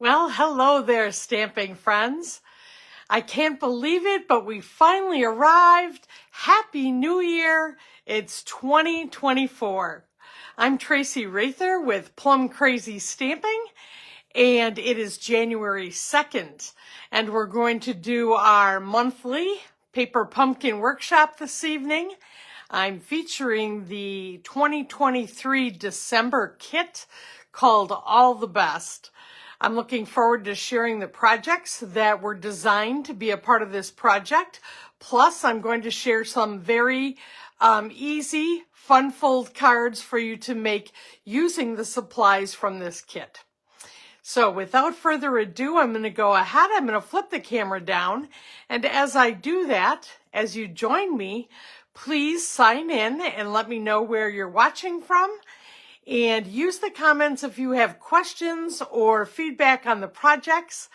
Well, hello there, stamping friends. I can't believe it, but we finally arrived. Happy New Year. It's 2024. I'm Tracy Rather with Plum Crazy Stamping, and it is January 2nd, and we're going to do our monthly paper pumpkin workshop this evening. I'm featuring the 2023 December kit called All the Best. I'm looking forward to sharing the projects that were designed to be a part of this project. Plus, I'm going to share some very easy, fun fold cards for you to make using the supplies from this kit. So without further ado, I'm going to go ahead. I'm going to flip the camera down. And as I do that, as you join me, please sign in and let me know where you're watching from. And use the comments if you have questions or feedback on the projects.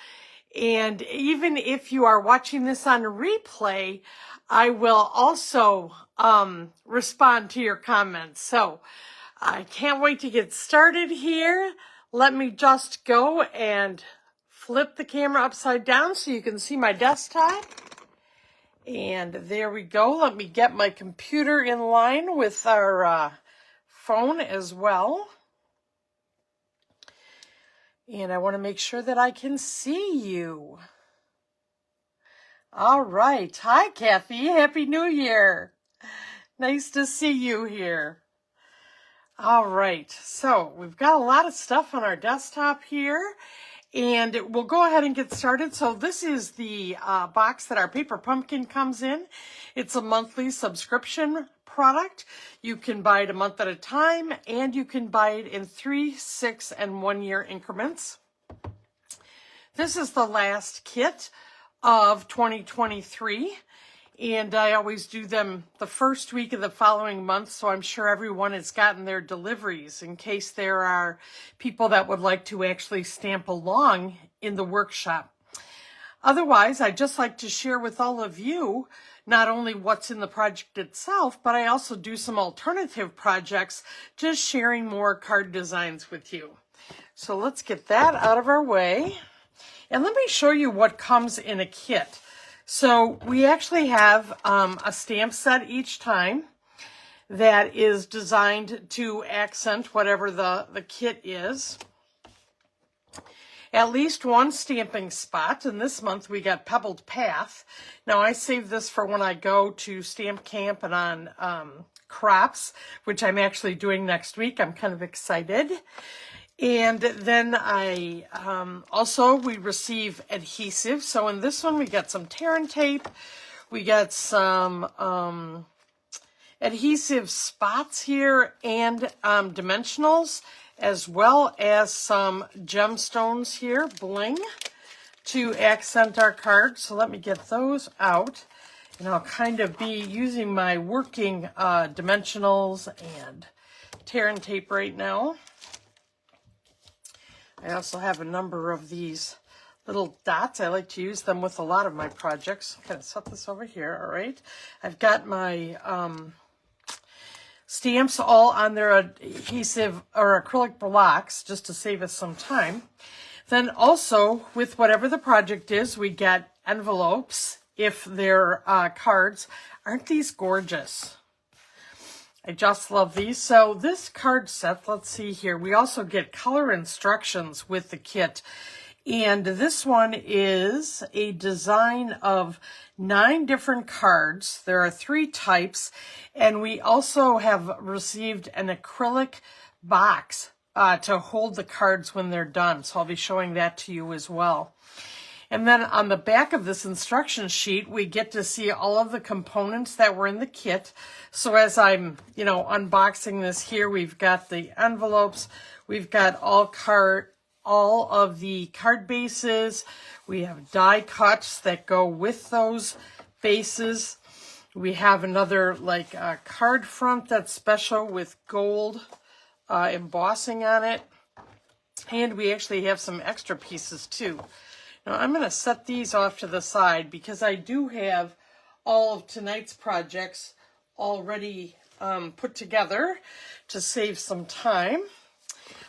And even if you are watching this on replay, I will also respond to your comments. So I can't wait to get started here. Let me just go and flip the camera upside down so you can see my desktop. And there we go. Let me get my computer in line with our phone as well. And I want to make sure that I can see you. All right. Hi, Kathy. Happy New Year. Nice to see you here. All right. So we've got a lot of stuff on our desktop here. And we'll go ahead and get started. So this is the box that our paper pumpkin comes in. It's a monthly subscription product. You can buy it a month at a time, and you can buy it in 3, 6, and 1 year increments. This is the last kit of 2023. And I always do them the first week of the following month, so I'm sure everyone has gotten their deliveries in case there are people that would like to actually stamp along in the workshop. Otherwise, I'd just like to share with all of you not only what's in the project itself, but I also do some alternative projects, just sharing more card designs with you. So let's get that out of our way. And let me show you what comes in a kit. So we actually have a stamp set each time that is designed to accent whatever the kit is. At least one stamping spot, and this month we got Pebbled Path. Now I save this for when I go to Stamp Camp and on crops, which I'm actually doing next week. I'm kind of excited. And then we receive adhesive. So in this one, we got some tear and tape. We got some adhesive spots here and dimensionals, as well as some gemstones here, bling, to accent our card. So let me get those out. And I'll kind of be using my working dimensionals and tear and tape right now. I also have a number of these little dots. I like to use them with a lot of my projects. I'm going to set this over here, all right? I've got my stamps all on their adhesive or acrylic blocks, just to save us some time. Then also, with whatever the project is, we get envelopes if they're cards. Aren't these gorgeous? I just love these. So this card set, let's see here. We also get color instructions with the kit. And this one is a design of 9 different cards. There are 3 types. And we also have received an acrylic box to hold the cards when they're done. So I'll be showing that to you as well. And then on the back of this instruction sheet, we get to see all of the components that were in the kit. So as I'm, unboxing this here, we've got the envelopes, we've got all of the card bases, we have die cuts that go with those bases. We have another card front that's special with gold embossing on it. And we actually have some extra pieces too. Now I'm going to set these off to the side because I do have all of tonight's projects already put together to save some time.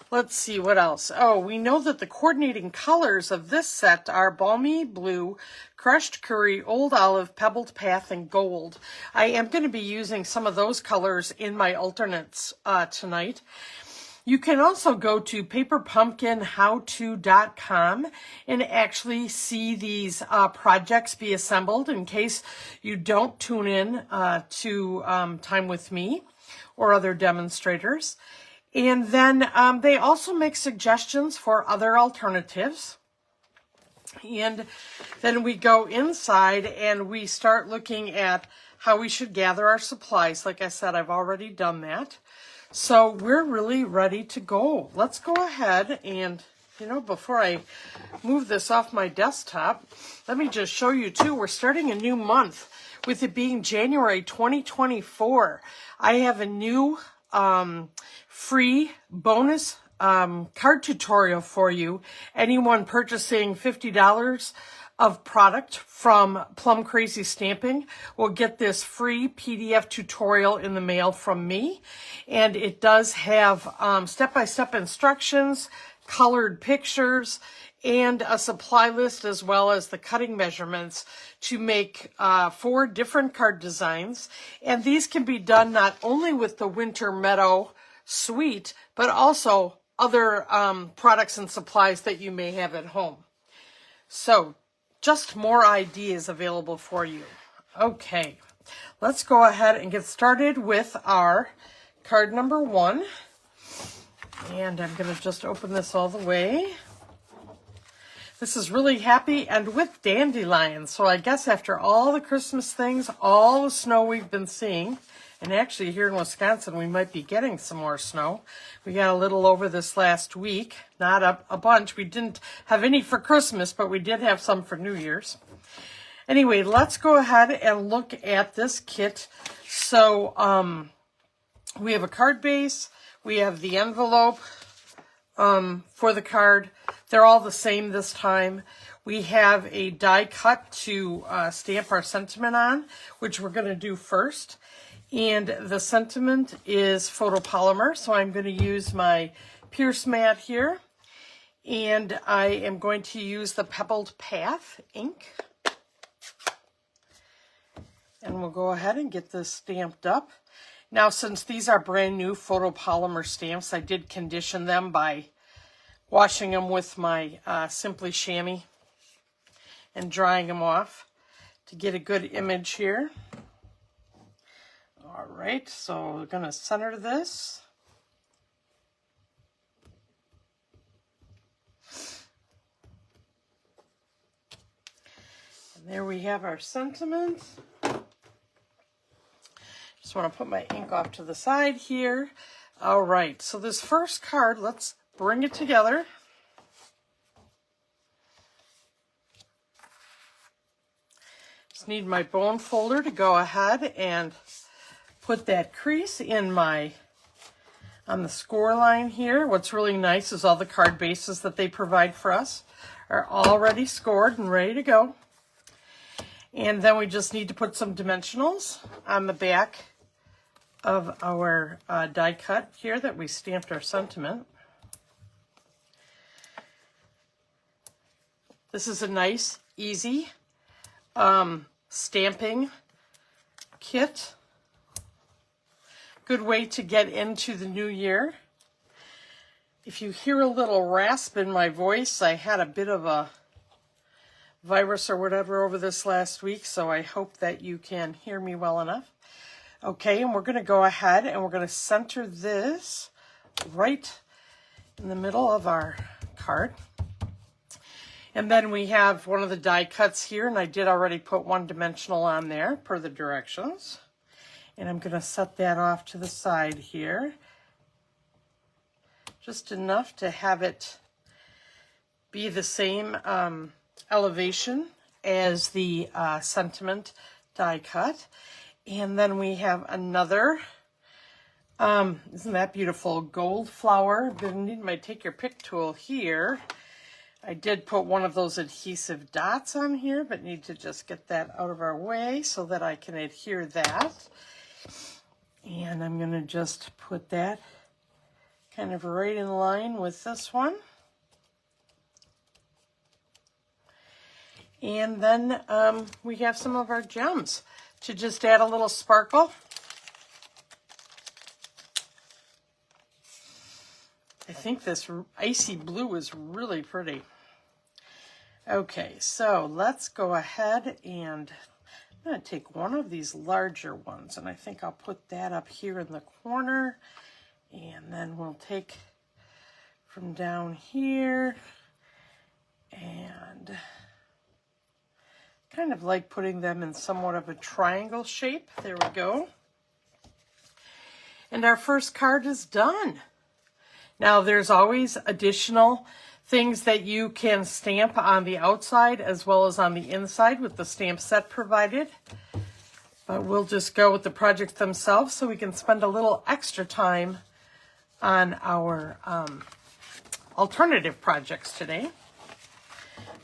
Let's see what else. Oh, we know that the coordinating colors of this set are balmy blue, crushed curry, old olive, pebbled path, and gold. I am going to be using some of those colors in my alternates tonight. You can also go to paperpumpkinhowto.com and actually see these projects be assembled in case you don't tune in to Time with Me or other demonstrators. And then they also make suggestions for other alternatives. And then we go inside and we start looking at how we should gather our supplies. Like I said, I've already done that. So we're really ready to go. Let's go ahead and, before I move this off my desktop, let me just show you too, we're starting a new month with it being January 2024. I have a new free bonus card tutorial for you. Anyone purchasing $50 of product from Plum Crazy Stamping will get this free PDF tutorial in the mail from me. And it does have step-by-step instructions, colored pictures, and a supply list, as well as the cutting measurements to make 4 different card designs. And these can be done not only with the Winter Meadow Suite, but also other products and supplies that you may have at home. So just more ideas available for you. Okay, let's go ahead and get started with our card number 1. And I'm going to just open this all the way. This is really happy and with dandelions. So I guess after all the Christmas things, all the snow we've been seeing, and actually here in Wisconsin, we might be getting some more snow. We got a little over this last week, not a bunch. We didn't have any for Christmas, but we did have some for New Year's. Anyway, let's go ahead and look at this kit. So we have a card base. We have the envelope for the card. They're all the same this time. We have a die cut to stamp our sentiment on, which we're going to do first. And the sentiment is photopolymer, so I'm going to use my Pierce mat here. And I am going to use the Pebbled Path ink. And we'll go ahead and get this stamped up. Now, since these are brand new photopolymer stamps, I did condition them by washing them with my Simply Chamois and drying them off to get a good image here. All right, so we're going to center this. And there we have our sentiment. Just want to put my ink off to the side here. All right, so this first card, let's bring it together. Just need my bone folder to go ahead and put that crease in on the score line here. What's really nice is all the card bases that they provide for us are already scored and ready to go. And then we just need to put some dimensionals on the back of our die cut here that we stamped our sentiment. This is a nice, easy stamping kit. Good way to get into the new year. If you hear a little rasp in my voice, I had a bit of a virus or whatever over this last week, so I hope that you can hear me well enough. Okay, and we're going to go ahead and we're going to center this right in the middle of our card. And then we have one of the die cuts here, and I did already put one dimensional on there per the directions. And I'm going to set that off to the side here. Just enough to have it be the same elevation as the sentiment die cut. And then we have another, isn't that beautiful, gold flower. I need my take your pick tool here. I did put one of those adhesive dots on here, but need to just get that out of our way so that I can adhere that. And I'm going to just put that kind of right in line with this one. And then we have some of our gems to just add a little sparkle. I think this icy blue is really pretty. Okay, so let's go ahead and I'm going to take one of these larger ones, and I think I'll put that up here in the corner. And then we'll take from down here and kind of like putting them in somewhat of a triangle shape. There we go. And our first card is done. Now there's always additional things that you can stamp on the outside as well as on the inside with the stamp set provided. But we'll just go with the projects themselves so we can spend a little extra time on our alternative projects today.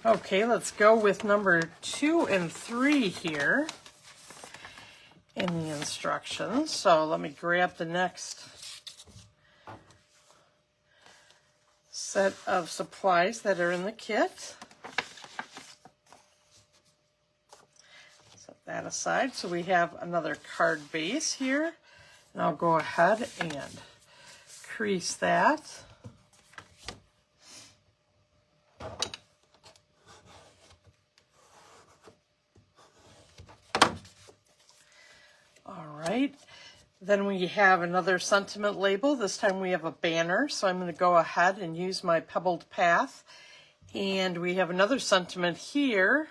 Okay, let's go with number 2 and 3 here in the instructions. So let me grab the next set of supplies that are in the kit. Set that aside. So we have another card base here. And I'll go ahead and crease that. All right. Then we have another sentiment label. This time we have a banner. So I'm going to go ahead and use my Pebbled Path. And we have another sentiment here,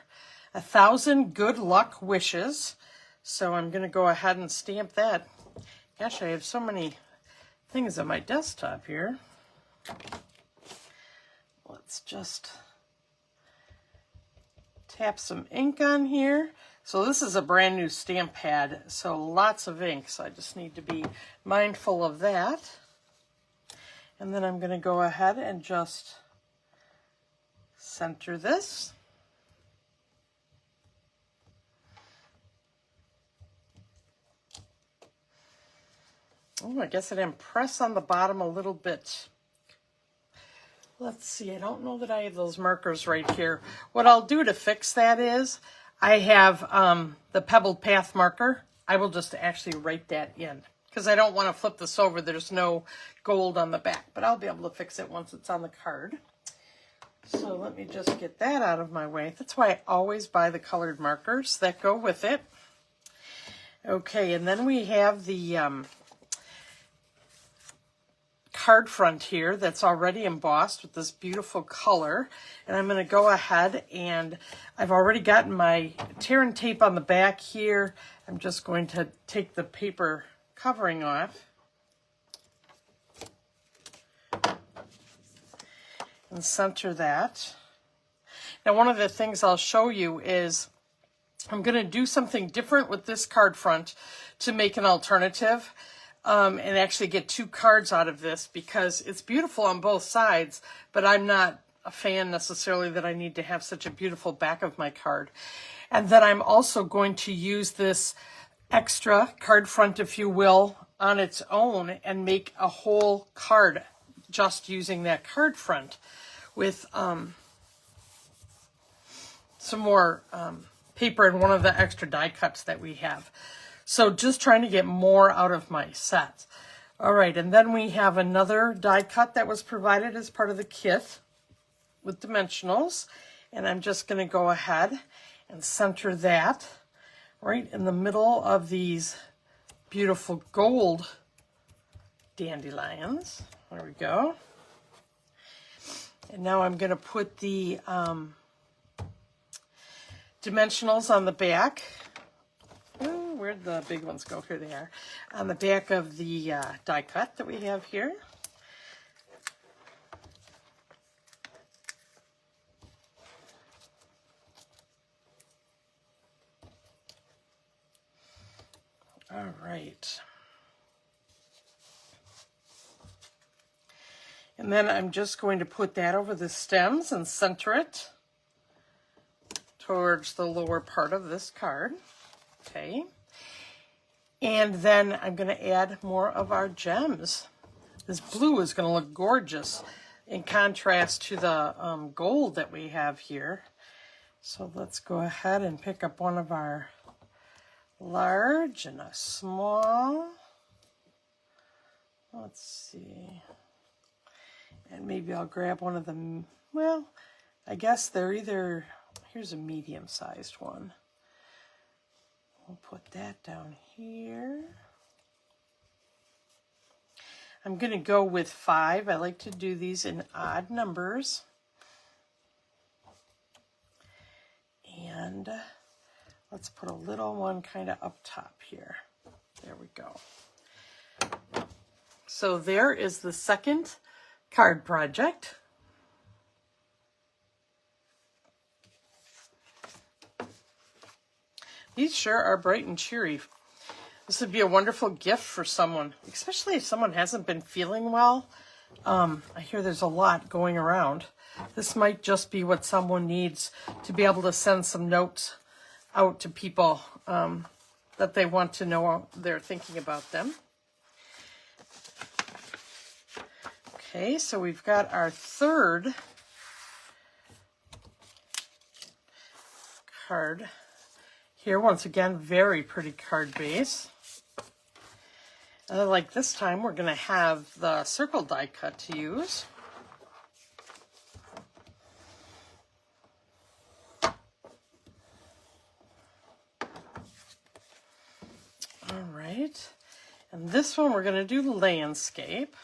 1,000 good luck wishes. So I'm going to go ahead and stamp that. Gosh, I have so many things on my desktop here. Let's just tap some ink on here. So this is a brand new stamp pad, so lots of ink, so I just need to be mindful of that. And then I'm going to go ahead and just center this. Oh, I guess I didn't press on the bottom a little bit. Let's see, I don't know that I have those markers right here. What I'll do to fix that is, I have the Pebbled Path marker. I will just actually write that in because I don't want to flip this over. There's no gold on the back, but I'll be able to fix it once it's on the card. So let me just get that out of my way. That's why I always buy the colored markers that go with it. Okay, and then we have the card front here that's already embossed with this beautiful color, and I'm going to go ahead and I've already gotten my tear and tape on the back here. I'm just going to take the paper covering off and center that. Now one of the things I'll show you is I'm going to do something different with this card front to make an alternative. And actually get 2 cards out of this because it's beautiful on both sides, but I'm not a fan necessarily that I need to have such a beautiful back of my card. And then I'm also going to use this extra card front, if you will, on its own and make a whole card just using that card front with some more paper and one of the extra die cuts that we have. So just trying to get more out of my set. All right, and then we have another die cut that was provided as part of the kit with dimensionals. And I'm just going to go ahead and center that right in the middle of these beautiful gold dandelions. There we go. And now I'm going to put the dimensionals on the back. Oh, where'd the big ones go? Here they are. On the back of the die cut that we have here. All right. And then I'm just going to put that over the stems and center it towards the lower part of this card. Okay. And then I'm going to add more of our gems. This blue is going to look gorgeous in contrast to the gold that we have here. So let's go ahead and pick up one of our large and a small. Let's see. And maybe I'll grab one of them. Well, I guess they're either, here's a medium-sized one. We'll put that down here. I'm going to go with 5. I like to do these in odd numbers. And let's put a little one kind of up top here. There we go. So there is the second card project. These sure are bright and cheery. This would be a wonderful gift for someone, especially if someone hasn't been feeling well. I hear there's a lot going around. This might just be what someone needs to be able to send some notes out to people that they want to know they're thinking about them. Okay, so we've got our third card here. Once again, very pretty card base. Like this time, we're going to have the circle die cut to use. All right, and this one we're going to do landscape.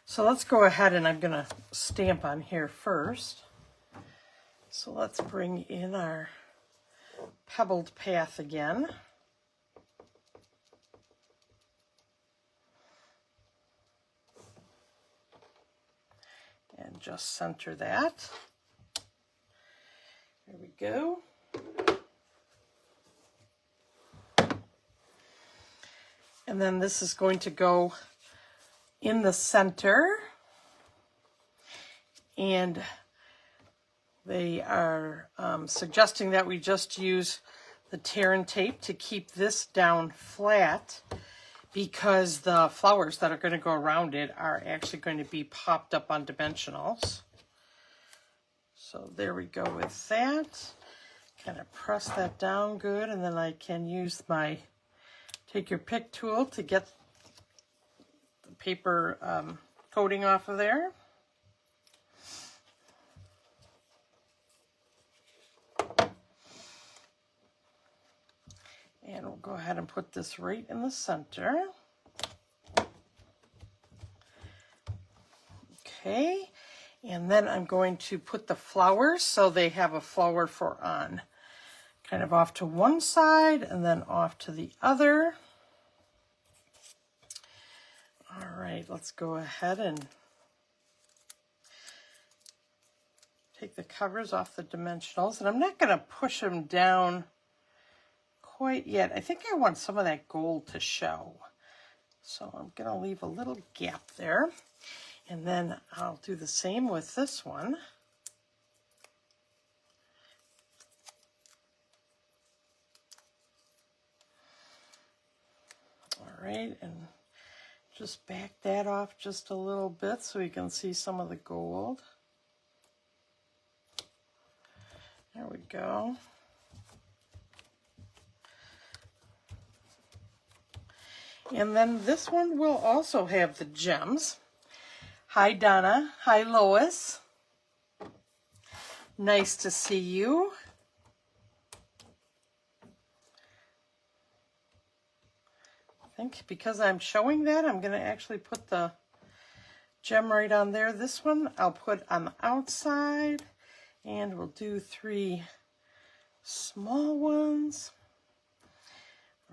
So let's go ahead and I'm going to stamp on here first. So let's bring in our pebbled path again. And just center that. There we go. And then this is going to go in the center. And they are suggesting that we just use the tear and tape to keep this down flat, because the flowers that are going to go around it are actually going to be popped up on dimensionals. So there we go with that. Kind of press that down good, and then I can use my take your pick tool to get the paper coating off of there. And we'll go ahead and put this right in the center. Okay, and then I'm going to put the flowers so they have a flower for on. Kind of off to one side and then off to the other. All right, let's go ahead and take the covers off the dimensionals. And I'm not going to push them down quite yet. I think I want some of that gold to show. So I'm going to leave a little gap there. And then I'll do the same with this one. All right, and just back that off just a little bit so we can see some of the gold. There we go. And then this one will also have the gems. Hi, Donna. Hi, Lois. Nice to see you. I think because I'm showing that, I'm going to actually put the gem right on there. This one I'll put on the outside, and we'll do 3 small ones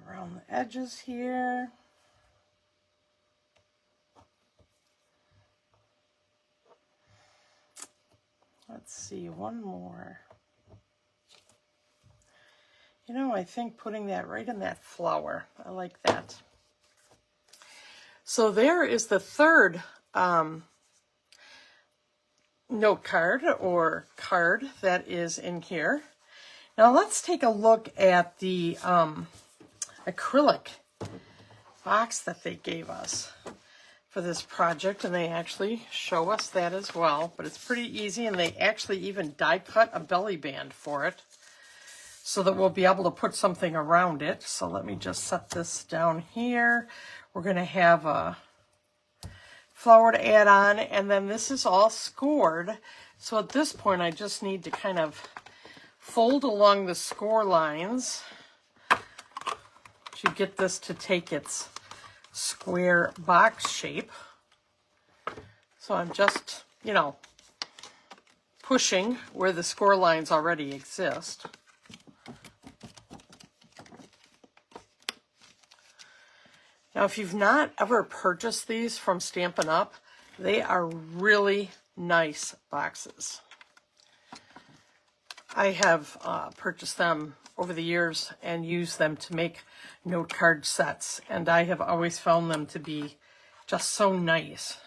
around the edges here. Let's see, one more. You know, I think putting that right in that flower, I like that. So there is the third note card or card that is in here. Now let's take a look at the acrylic box that they gave us. for this project, and they actually show us that as well. But it's pretty easy, and they actually even die cut a belly band for it so that we'll be able to put something around it. So let me just set this down here. We're going to have a flower to add on, and then this is all scored. So at this point, I just need to kind of fold along the score lines to get this to take its square box shape. So I'm just, you know, pushing where the score lines already exist. Now, if you've not ever purchased these from Stampin' Up, they are really nice boxes. I have purchased them over the years and used them to make note card sets, and I have always found them to be just so nice.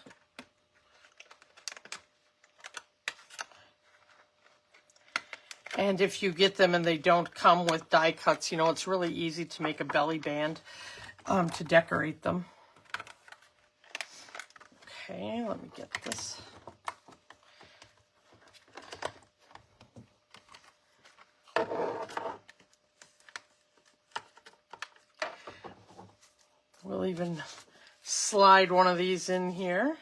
And if you get them and they don't come with die cuts, you know, it's really easy to make a belly band to decorate them. Okay, let me get this. We'll even slide one of these in here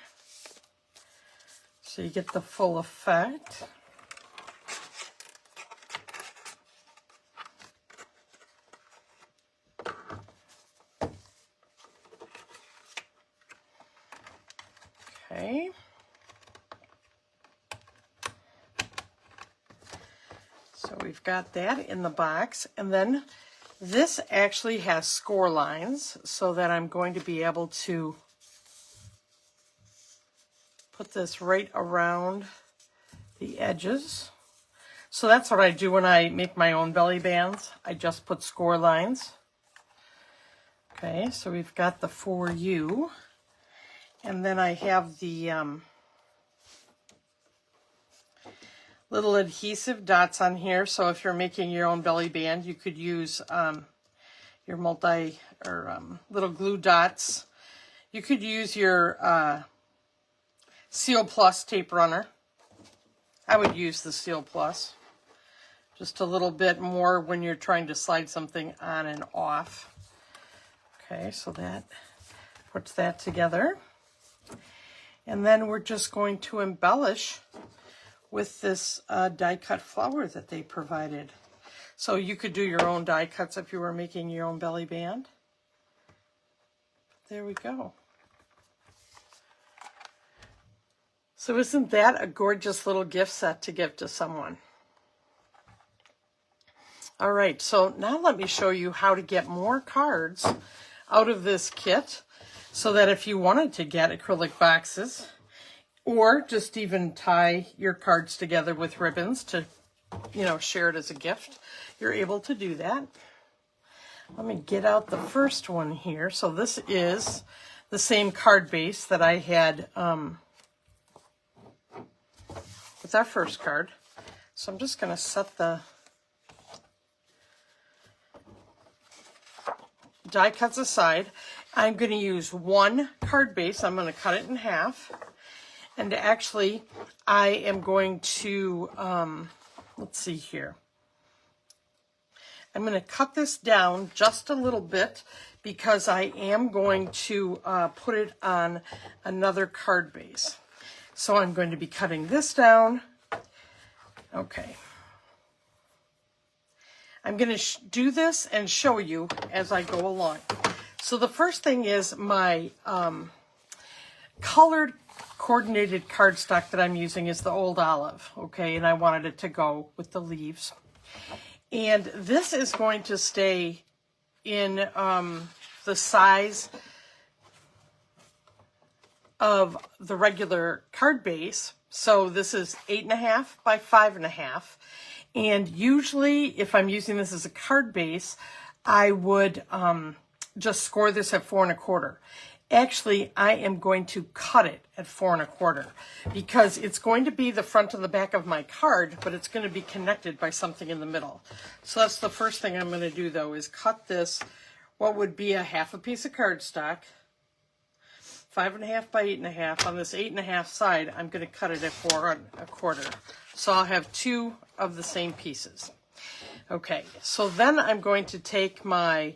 so you get the full effect. Okay. So we've got that in the box, and then this actually has score lines so that I'm going to be able to put this right around the edges. So that's what I do when I make my own belly bands. I just put score lines. Okay, so we've got the For You. And then I have the little adhesive dots on here. So if you're making your own belly band, you could use your little glue dots. You could use your Seal Plus tape runner. I would use the Seal Plus. Just a little bit more when you're trying to slide something on and off. Okay, so that puts that together. And then we're just going to embellish with this die cut flower that they provided. So you could do your own die cuts if you were making your own belly band. There we go. So isn't that a gorgeous little gift set to give to someone? All right, so now let me show you how to get more cards out of this kit so that if you wanted to get acrylic boxes or just even tie your cards together with ribbons to, you know, share it as a gift, you're able to do that. Let me get out the first one here. So this is the same card base that I had with our first card. So I'm just going to set the die cuts aside. I'm going to use one card base. I'm going to cut it in half. And actually, I am going to, let's see here. I'm going to cut this down just a little bit because I am going to put it on another card base. So I'm going to be cutting this down. Okay. I'm going to do this and show you as I go along. So the first thing is my colored coordinated cardstock that I'm using is the Old Olive, okay, and I wanted it to go with the leaves. And this is going to stay in the size of the regular card base. So this is 8.5 by 5.5. And usually if I'm using this as a card base, I would just score this at 4 1/4. Actually, I am going to cut it at 4 1/4 because it's going to be the front and the back of my card, but it's going to be connected by something in the middle. So that's the first thing I'm going to do, though, is cut this, what would be a half a piece of cardstock, 5.5 by 8.5. On this 8.5 side, I'm going to cut it at 4.25. So I'll have 2 of the same pieces. Okay, so then I'm going to take my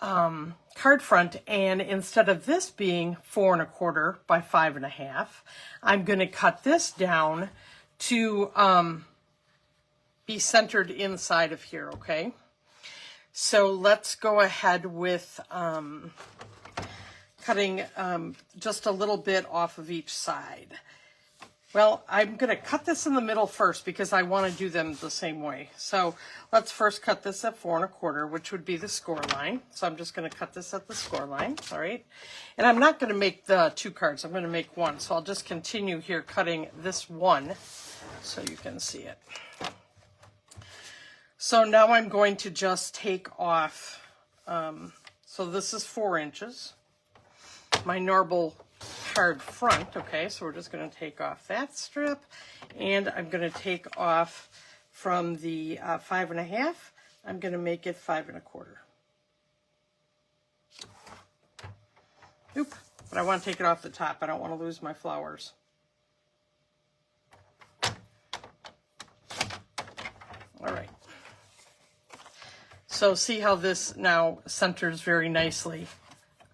card front, and instead of this being 4.25 by 5.5, I'm going to cut this down to be centered inside of here, okay? So let's go ahead with cutting just a little bit off of each side. Well, I'm going to cut this in the middle first because I want to do them the same way. So let's first cut this at 4.25, which would be the score line. So I'm just going to cut this at the score line, all right? And I'm not going to make the 2 cards. I'm going to make 1. So I'll just continue here cutting this 1 so you can see it. So now I'm going to just take off, so this is 4 inches, my normal card front, okay, so we're just going to take off that strip, and I'm going to take off from the 5.5, I'm going to make it 5.25. Oop, but I want to take it off the top, I don't want to lose my flowers. All right. So see how this now centers very nicely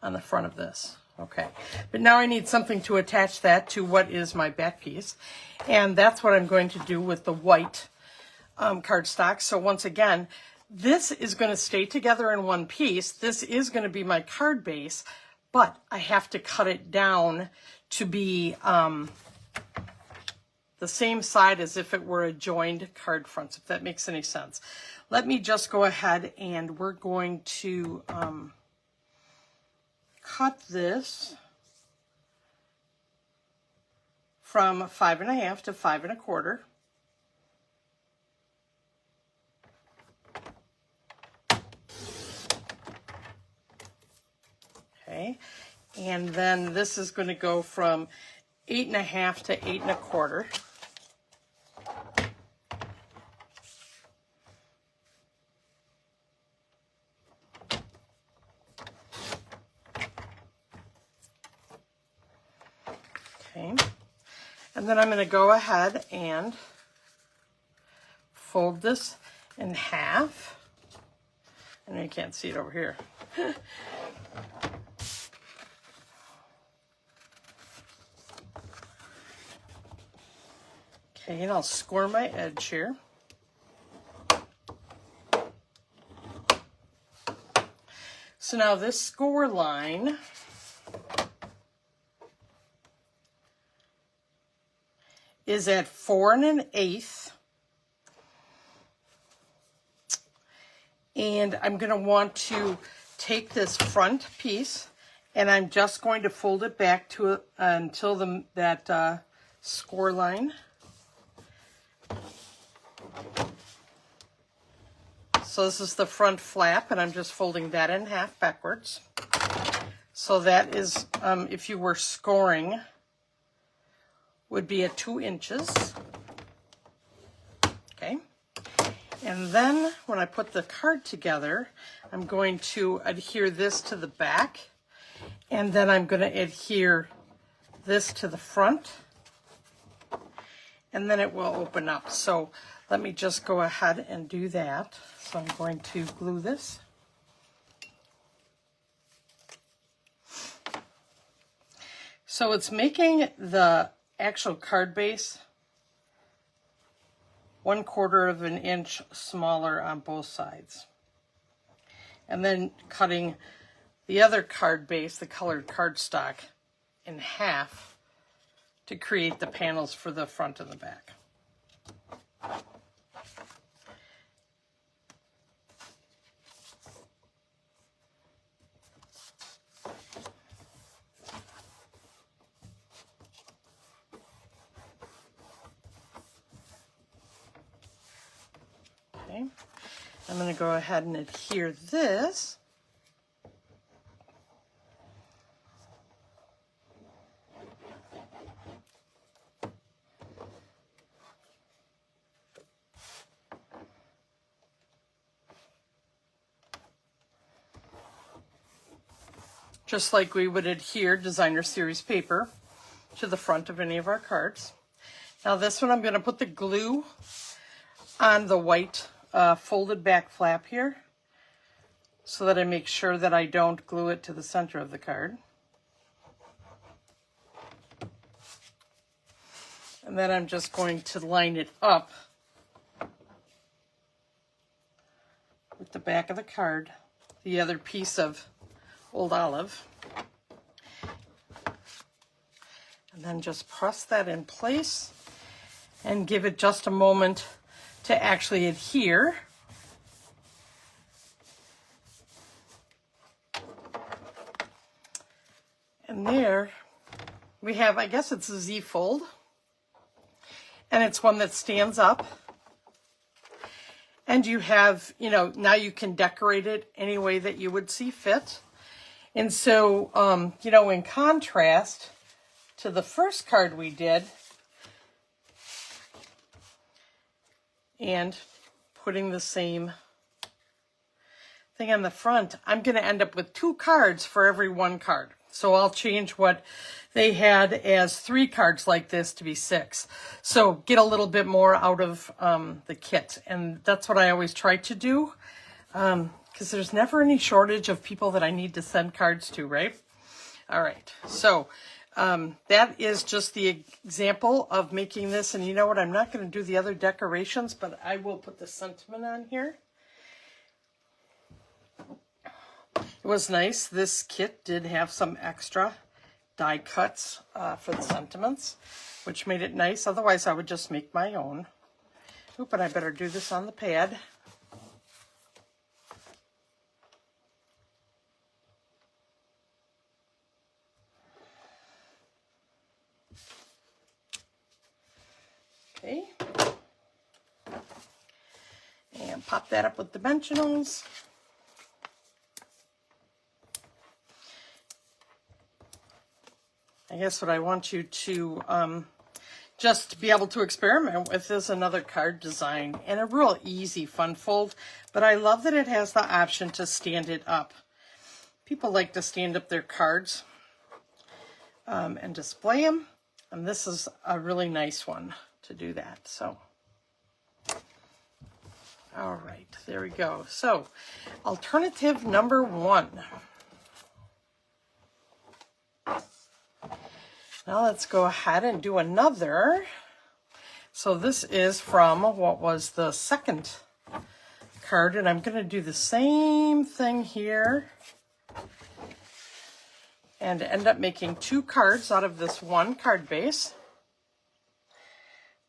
on the front of this. Okay, but now I need something to attach that to what is my back piece, and that's what I'm going to do with the white cardstock. So once again, this is going to stay together in one piece. This is going to be my card base, but I have to cut it down to be the same side as if it were a joined card front, if that makes any sense. Let me just go ahead and we're going to cut this from 5.5 to 5.25. Okay, and then this is going to go from 8.5 to 8.25. Okay, and then I'm going to go ahead and fold this in half. I know you can't see it over here. Okay, and I'll score my edge here. So now this score line is at 4 1/8, and I'm going to want to take this front piece and I'm just going to fold it back to until that score line. So this is the front flap, and I'm just folding that in half backwards. So that is, if you were scoring, would be at 2 inches. Okay. And then when I put the card together, I'm going to adhere this to the back, and then I'm going to adhere this to the front, and then it will open up. So let me just go ahead and do that. So I'm going to glue this. So it's making the actual card base 1/4 of an inch smaller on both sides. And then cutting the other card base, the colored cardstock, in half to create the panels for the front and the back. Okay, I'm going to go ahead and adhere this. just like we would adhere designer series paper to the front of any of our cards. Now this one I'm going to put the glue on the white folded back flap here so that I make sure that I don't glue it to the center of the card. And then I'm just going to line it up with the back of the card, the other piece of Old Olive. And then just press that in place and give it just a moment to actually adhere. And there we have, I guess it's a Z fold, and it's one that stands up. And you have, now you can decorate it any way that you would see fit. And so, in contrast to the first card we did, and putting the same thing on the front, I'm going to end up with 2 cards for every 1 card. So I'll change what they had as 3 cards like this to be 6. So get a little bit more out of the kit. And that's what I always try to do, because there's never any shortage of people that I need to send cards to, right? All right. So that is just the example of making this. And you know what? I'm not going to do the other decorations, but I will put the sentiment on here. It was nice. This kit did have some extra die cuts for the sentiments, which made it nice. Otherwise, I would just make my own. Ooh, but I better do this on the pad. Okay. And pop that up with dimensionals. I guess what I want you to just be able to experiment with is another card design, and a real easy fun fold, but I love that it has the option to stand it up. People like to stand up their cards and display them, and this is a really nice one to do that. So, all right, there we go. So, alternative number 1. Now let's go ahead and do another. So this is from what was the second card, and I'm going to do the same thing here and end up making 2 cards out of this 1 card base.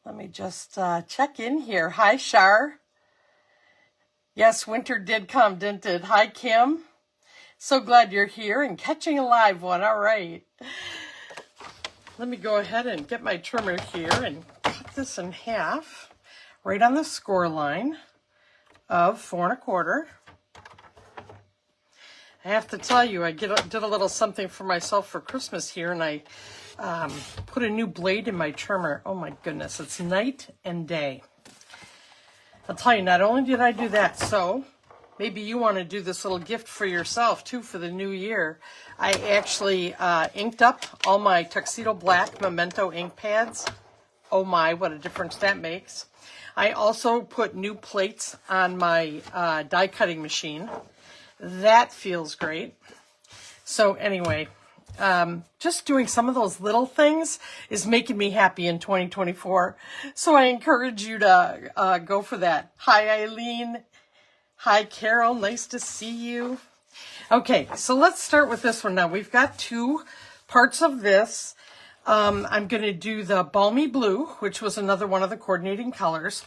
Let me just check in here. Hi, Shar. Yes, winter did come, didn't it? Hi, Kim. So glad you're here and catching a live one. All right. Let me go ahead and get my trimmer here and cut this in half right on the score line of 4 1/4. I have to tell you, I did a little something for myself for Christmas here, and I put a new blade in my trimmer. Oh my goodness, it's night and day. I'll tell you, not only did I do that, so maybe you want to do this little gift for yourself too for the new year. I actually inked up all my Tuxedo Black Memento ink pads. Oh my, what a difference that makes. I also put new plates on my die cutting machine. That feels great. So anyway, just doing some of those little things is making me happy in 2024. So I encourage you to go for that. Hi, Eileen. Hi, Carol. Nice to see you. Okay, so let's start with this one now. We've got 2 parts of this. I'm going to do the Balmy Blue, which was another one of the coordinating colors.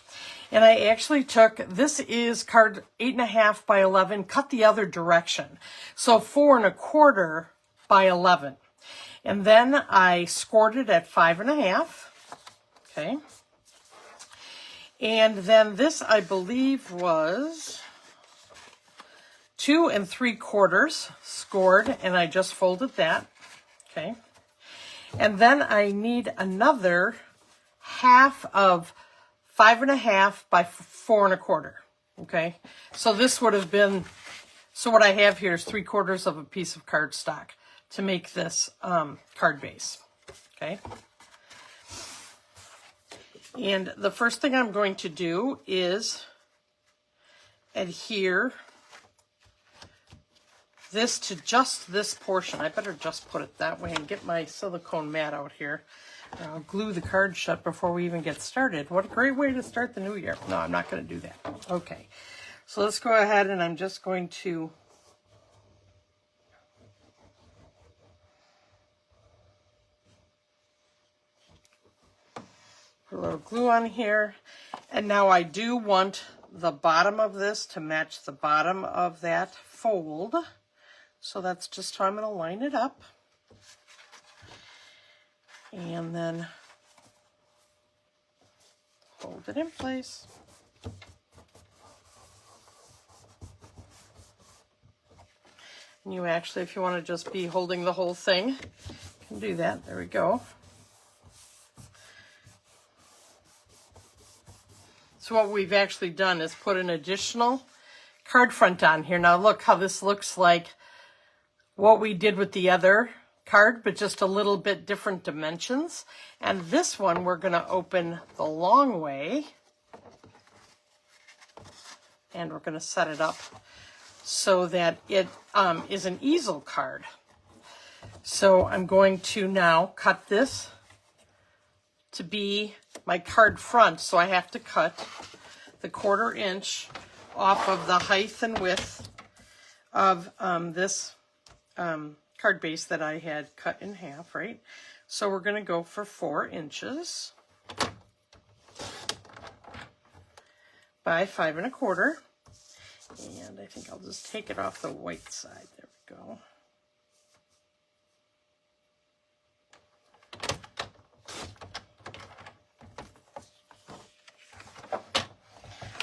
And I actually took, this is card 8.5 by 11, cut the other direction. So 4 1/4 by 11. And then I scored it at 5.5. Okay. And then this, I believe, was 2 3/4 scored, and I just folded that. Okay. And then I need another half of 5.5 by 4 1/4. Okay. So this would have been, so what I have here is 3/4 of a piece of cardstock. to make this card base, okay? And the first thing I'm going to do is adhere this to just this portion. I better just put it that way and get my silicone mat out here. I'll glue the card shut before we even get started. What a great way to start the new year. No, I'm not going to do that. Okay, so let's go ahead and I'm just going to put a little glue on here. And now I do want the bottom of this to match the bottom of that fold. So that's just how I'm going to line it up. And then hold it in place. And you actually, if you want to just be holding the whole thing, you can do that. There we go. So what we've actually done is put an additional card front on here. Now look how this looks like what we did with the other card, but just a little bit different dimensions. And this one we're going to open the long way. And we're going to set it up so that it is an easel card. So I'm going to now cut this to be my card front. So I have to cut the 1/4 inch off of the height and width of this card base that I had cut in half, right? So we're going to go for 4 inches by 5 1/4. And I think I'll just take it off the white side. There we go.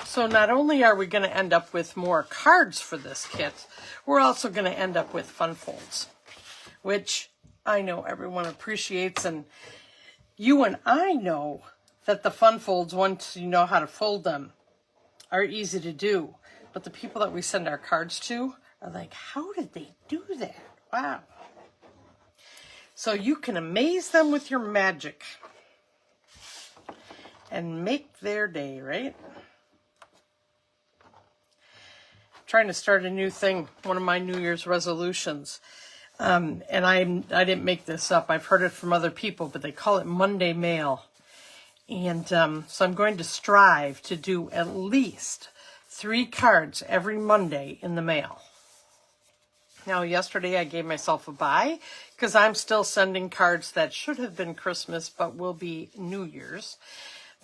So not only are we going to end up with more cards for this kit, we're also going to end up with fun folds, which I know everyone appreciates, and you and I know that the fun folds, once you know how to fold them, are easy to do. But the people that we send our cards to are like, how did they do that? Wow. So you can amaze them with your magic and make their day, right? Trying to start a new thing, one of my New Year's resolutions. And I didn't make this up. I've heard it from other people, but they call it Monday Mail. And so I'm going to strive to do at least 3 cards every Monday in the mail. Now, yesterday I gave myself a bye because I'm still sending cards that should have been Christmas but will be New Year's.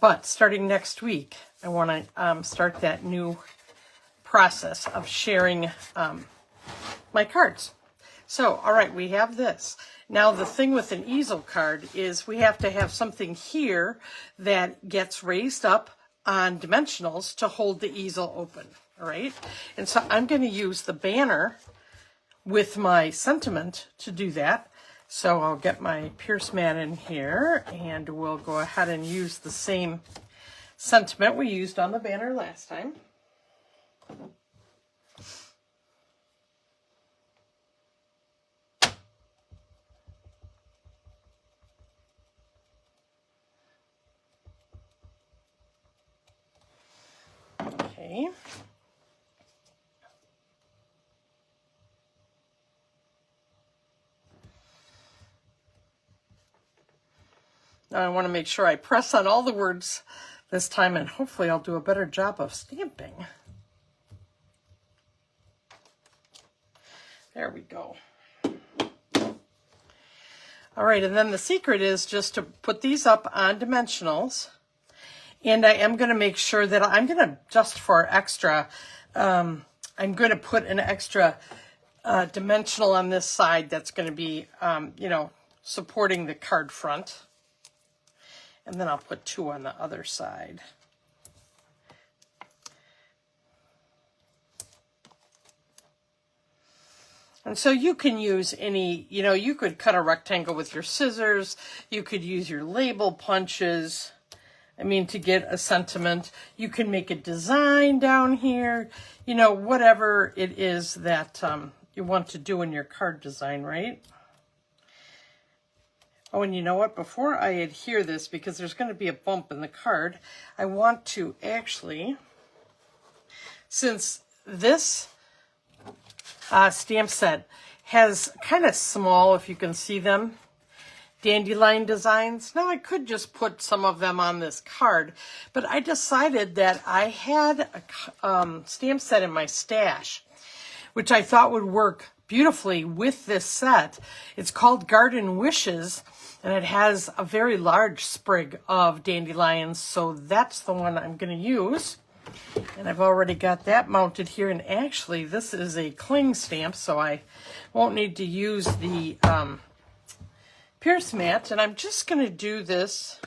But starting next week, I want to start that new process of sharing my cards. So, all right, we have this. Now, the thing with an easel card is we have to have something here that gets raised up on dimensionals to hold the easel open, all right? And so I'm going to use the banner with my sentiment to do that. So I'll get my Pierce mat in here, and we'll go ahead and use the same sentiment we used on the banner last time. Okay. Now I want to make sure I press on all the words this time, and hopefully I'll do a better job of stamping. There we go. All right, and then the secret is just to put these up on dimensionals. And I am going to make sure that I'm going to, just for extra, I'm going to put an extra dimensional on this side that's going to be, you know, supporting the card front. And then I'll put 2 on the other side. And so you can use any, you know, you could cut a rectangle with your scissors. You could use your label punches. I mean, to get a sentiment. You can make a design down here. You know, whatever it is that you want to do in your card design, right? Oh, and you know what? Before I adhere this, because there's going to be a bump in the card, I want to actually, since this stamp set has kind of small, if you can see them, dandelion designs. Now I could just put some of them on this card, but I decided that I had a stamp set in my stash, which I thought would work beautifully with this set. It's called Garden Wishes, and it has a very large sprig of dandelions, so that's the one I'm going to use. And I've already got that mounted here, and actually this is a cling stamp, so I won't need to use the Pierce mat. And I'm just going to do this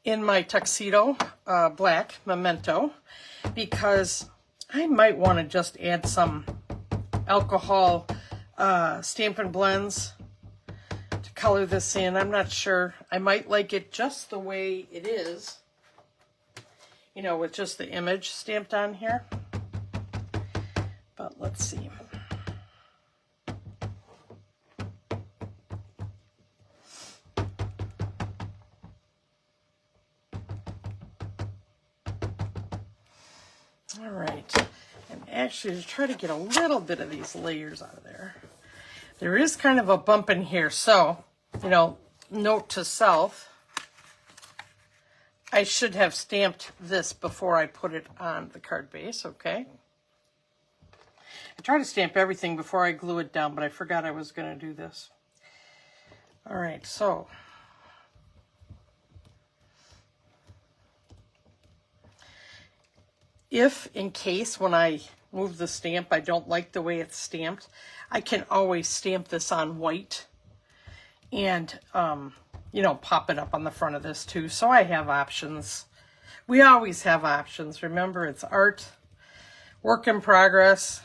in my tuxedo black Memento, because I might want to just add some alcohol Stampin' Blends to color this in. I'm not sure. I might like it just the way it is, you know, with just the image stamped on here. But let's see. All right. And actually, to try to get a little bit of these layers out of there, there is kind of a bump in here. So, you know, note to self, I should have stamped this before I put it on the card base, okay? I try to stamp everything before I glue it down, but I forgot I was going to do this. All right, so if in case when I move the stamp I don't like the way it's stamped, I can always stamp this on white and you know, pop it up on the front of this too. So I have options. We always have options. Remember, it's art, work in progress.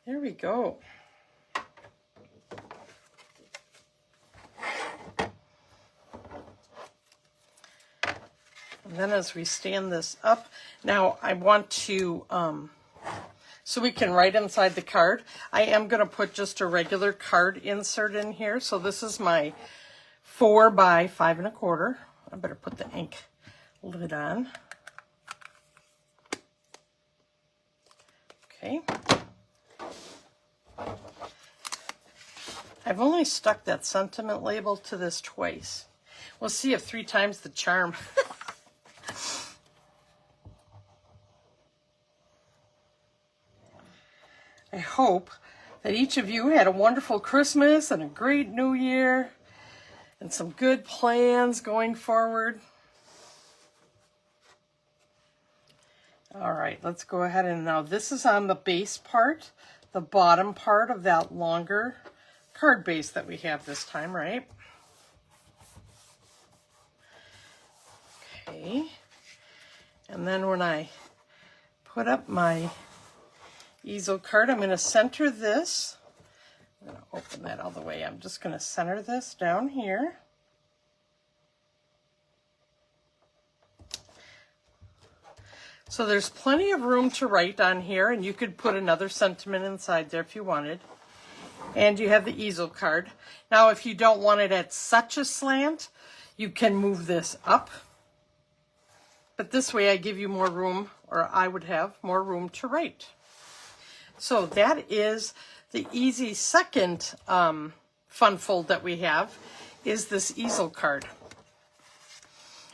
There we go. And then as we stand this up, now I want to, so we can write inside the card, I am going to put just a regular card insert in here. So this is my 4 by 5 1/4. I better put the ink lid on. Okay. I've only stuck that sentiment label to this twice. We'll see if 3 times the charm. I hope that each of you had a wonderful Christmas and a great New Year and some good plans going forward. All right, let's go ahead and now this is on the base part, the bottom part of that longer card base that we have this time, right? Okay, and then when I put up my easel card, I'm going to center this. I'm going to open that all the way. I'm just going to center this down here. So there's plenty of room to write on here, and you could put another sentiment inside there if you wanted. And you have the easel card. Now, if you don't want it at such a slant, you can move this up. But this way I give you more room, or I would have more room to write. So that is the easy second fun fold that we have, is this easel card.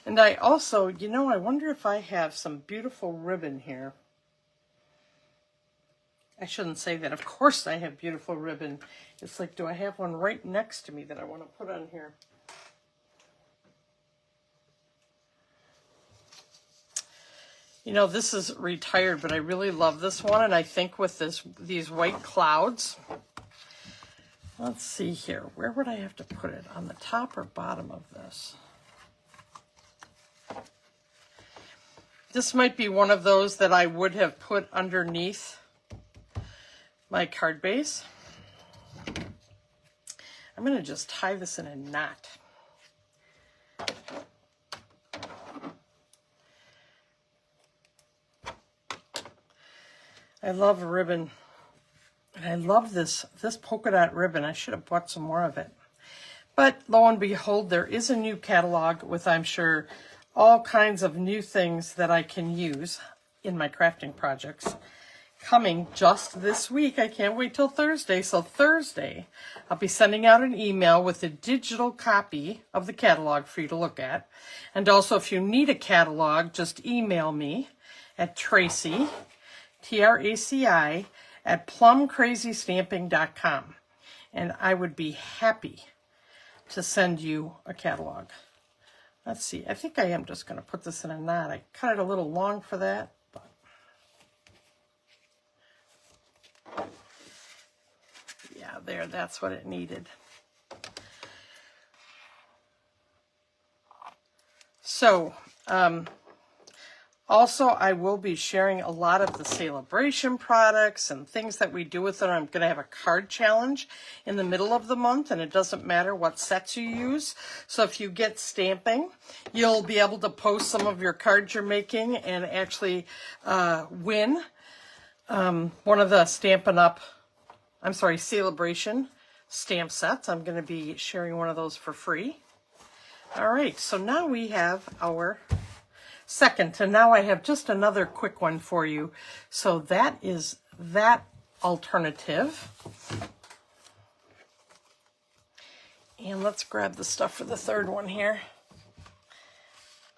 And I also, you know, I wonder if I have some beautiful ribbon here. I shouldn't say that. Of course I have beautiful ribbon. It's like, do I have one right next to me that I want to put on here? You know, this is retired, but I really love this one. And I think with these white clouds, let's see here. Where would I have to put it? On the top or bottom of this? This might be one of those that I would have put underneath my card base. I'm going to just tie this in a knot. I love ribbon. And I love this polka dot ribbon. I should have bought some more of it. But lo and behold, there is a new catalog with, I'm sure, all kinds of new things that I can use in my crafting projects coming just this week. I can't wait till Thursday. So Thursday, I'll be sending out an email with a digital copy of the catalog for you to look at. And also, if you need a catalog, just email me at Tracy, Traci, at plumcrazystamping.com. And I would be happy to send you a catalog. Let's see, I think I am just going to put this in a knot. I cut it a little long for that. But yeah, there, that's what it needed. So, also, I will be sharing a lot of the Celebration products and things that we do with it. I'm going to have a card challenge in the middle of the month, and it doesn't matter what sets you use. So if you get stamping, you'll be able to post some of your cards you're making and actually win one of the Celebration stamp sets. I'm going to be sharing one of those for free. All right, so now we have our second, and now I have just another quick one for you. So that is that alternative. And let's grab the stuff for the third one here.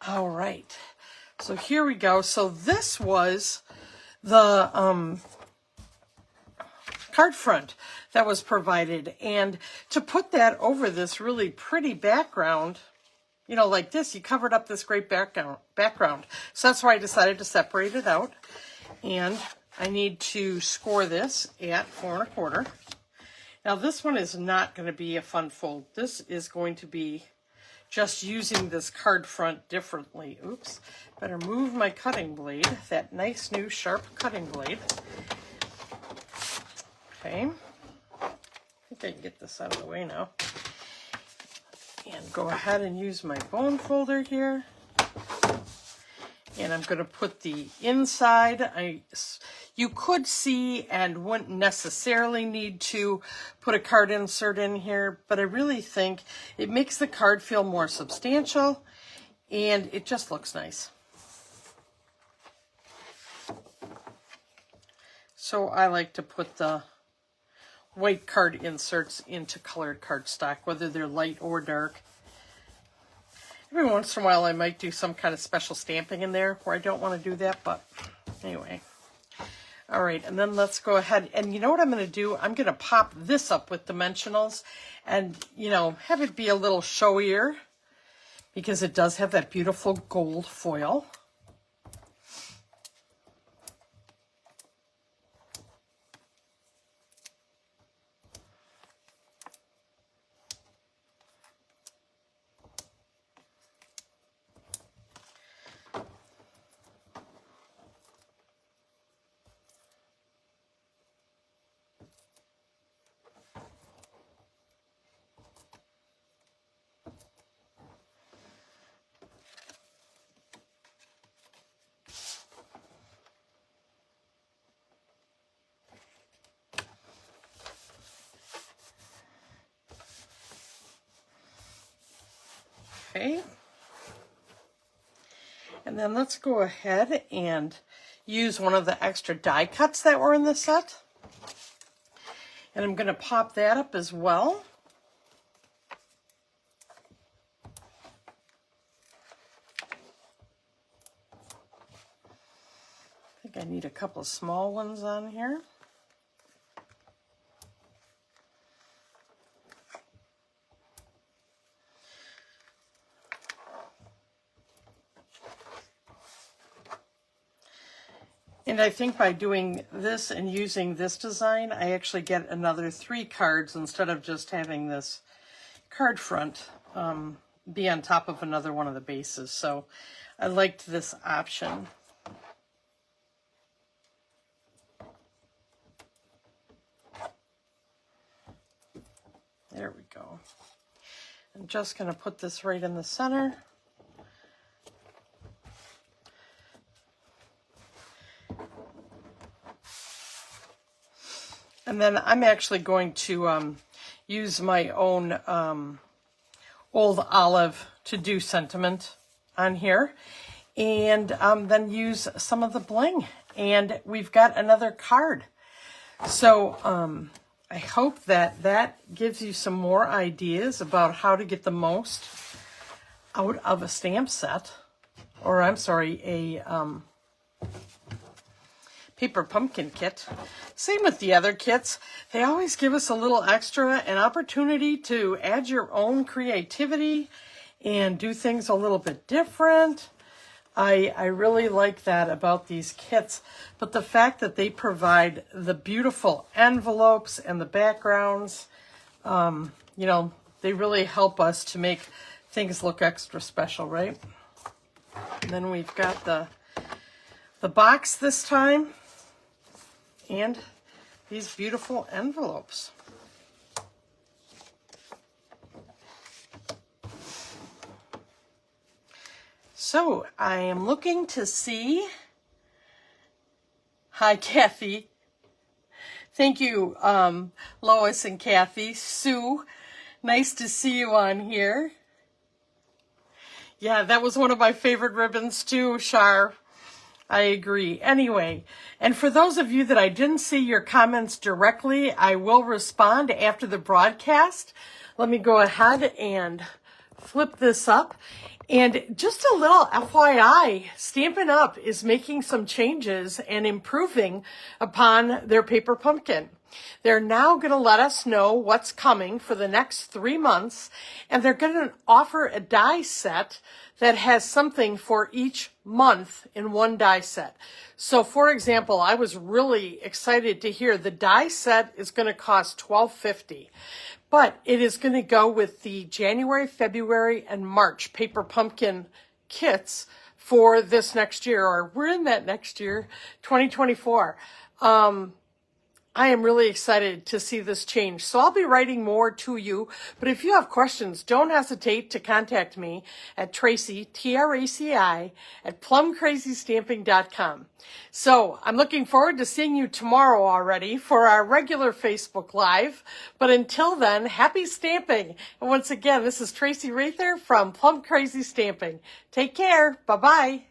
All right, so here we go. So this was the card front that was provided, and to put that over this really pretty background, you know, like this, you covered up this great background. So that's why I decided to separate it out. And I need to score this at 4 1/4. Now this one is not going to be a fun fold. This is going to be just using this card front differently. Oops, better move my cutting blade, that nice new sharp cutting blade. Okay, I think I can get this out of the way now. And go ahead and use my bone folder here. And I'm going to put the inside. You could see and wouldn't necessarily need to put a card insert in here, but I really think it makes the card feel more substantial and it just looks nice. So I like to put the white card inserts into colored cardstock, whether they're light or dark. Every once in a while I might do some kind of special stamping in there where I don't want to do that, but anyway. All right, and then let's go ahead, and you know what I'm going to do? I'm going to pop this up with dimensionals and, you know, have it be a little showier because it does have that beautiful gold foil. Okay, and then let's go ahead and use one of the extra die cuts that were in the set. And I'm going to pop that up as well. I think I need a couple of small ones on here. And I think by doing this and using this design, I actually get another 3 cards instead of just having this card front be on top of another one of the bases. So I liked this option. There we go. I'm just going to put this right in the center. And then I'm actually going to use my own Old Olive to do sentiment on here. And then use some of the bling. And we've got another card. So I hope that that gives you some more ideas about how to get the most out of a stamp set. Or I'm sorry, a paper pumpkin kit. Same with the other kits. They always give us a little extra, an opportunity to add your own creativity and do things a little bit different. I really like that about these kits, but the fact that they provide the beautiful envelopes and the backgrounds, you know, they really help us to make things look extra special, right? And then we've got the box this time, and these beautiful envelopes. So I am looking to see. Hi, Kathy. Thank you, Lois and Kathy. Sue, nice to see you on here. Yeah, that was one of my favorite ribbons too, Shar. I agree. Anyway, and for those of you that I didn't see your comments directly, I will respond after the broadcast. Let me go ahead and flip this up. And just a little FYI, Stampin' Up! Is making some changes and improving upon their paper pumpkin. They're now going to let us know what's coming for the next 3 months, and they're going to offer a die set that has something for each month in one die set. So, for example, I was really excited to hear the die set is going to cost $12.50. But it is going to go with the January, February, and March paper pumpkin kits for this next year, or we're in that next year, 2024. I am really excited to see this change. So I'll be writing more to you, but if you have questions, don't hesitate to contact me at Tracy, T-R-A-C-I, at plumcrazystamping.com. So I'm looking forward to seeing you tomorrow already for our regular Facebook Live. But until then, happy stamping. And once again, this is Tracy Rather from Plum Crazy Stamping. Take care. Bye-bye.